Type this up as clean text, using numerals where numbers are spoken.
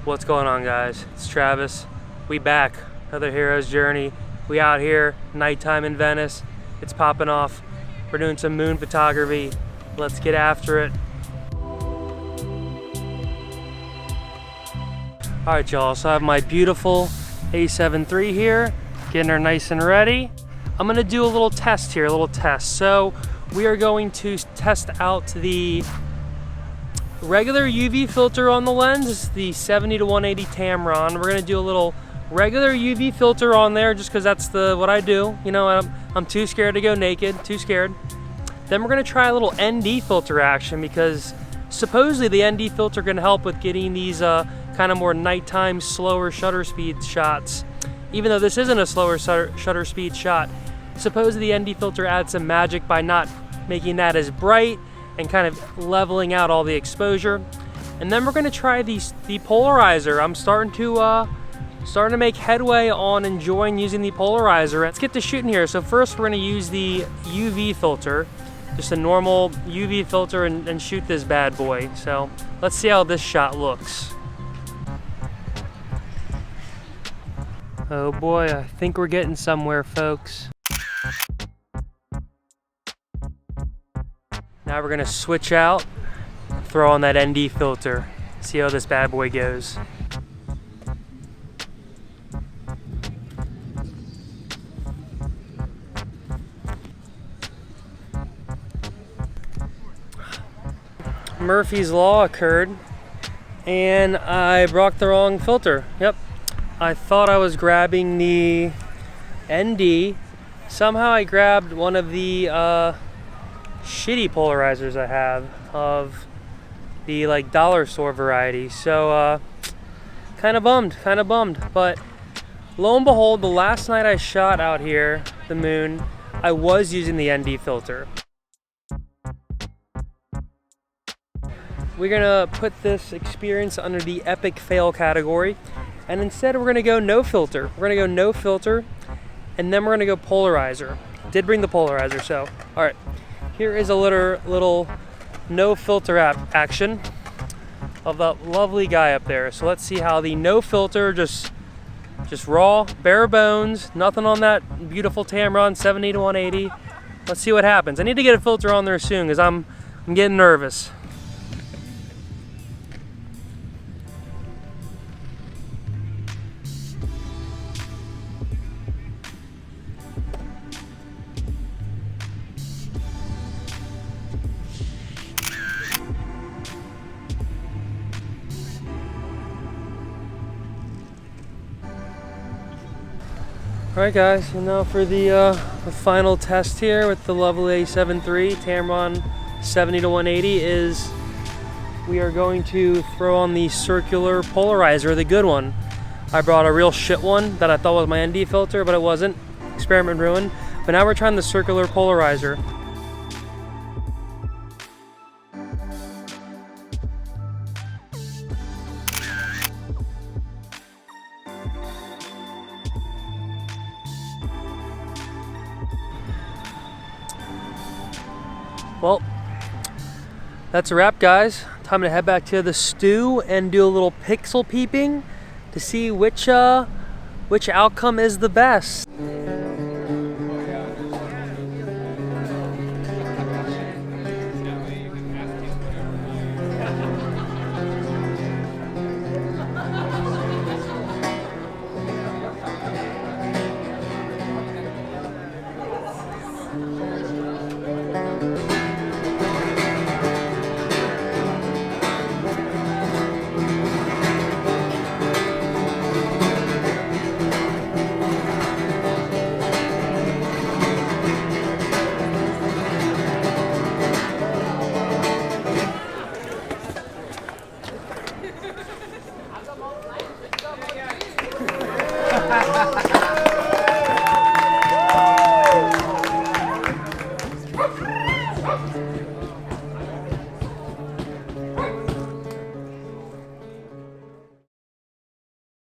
What's going on, guys? It's Travis. We back. Another hero's journey. We out here, nighttime in Venice. It's popping off. We're doing some moon photography. Let's get after it. Alright, y'all, so I have my beautiful A7 III here, getting her nice and ready. I'm gonna do a little test here, So we are going to test out the regular UV filter on the lens, the 70-180 Tamron. We're gonna do a little regular UV filter on there just because that's what I do. You know, I'm too scared to go naked, too scared. Then we're gonna try a little ND filter action because supposedly the ND filter can help with getting these kind of more nighttime, slower shutter speed shots. Even though this isn't a slower shutter speed shot, supposedly the ND filter adds some magic by not making that as bright and kind of leveling out all the exposure. And then we're gonna try the Polarizer. I'm starting to make headway on enjoying using the Polarizer. Let's get to shooting here. So first we're gonna use the UV filter, just a normal UV filter, and shoot this bad boy. So let's see how this shot looks. Oh boy, I think we're getting somewhere, folks. Now we're gonna switch out, throw on that ND filter, see how this bad boy goes. Murphy's Law occurred and I brought the wrong filter. Yep, I thought I was grabbing the ND. Somehow I grabbed one of the shitty polarizers I have of the like dollar store variety. So kind of bummed, but lo and behold, the last night I shot out here, the moon, I was using the ND filter. We're gonna put this experience under the epic fail category, and instead we're gonna go no filter. We're gonna go no filter, and then we're gonna go polarizer. Did bring the polarizer, so all right. Here is a little no filter action of that lovely guy up there. So let's see how the no filter, just raw, bare bones, nothing on that beautiful Tamron 70-180. Let's see what happens. I need to get a filter on there soon because I'm getting nervous. Alright guys, and now for the final test here with the lovely A7 III Tamron 70-180 is we are going to throw on the circular polarizer, the good one. I brought a real shit one that I thought was my ND filter, but it wasn't. Experiment ruined. But now we're trying the circular polarizer. Well, that's a wrap, guys. Time to head back to the stew and do a little pixel peeping to see which outcome is the best.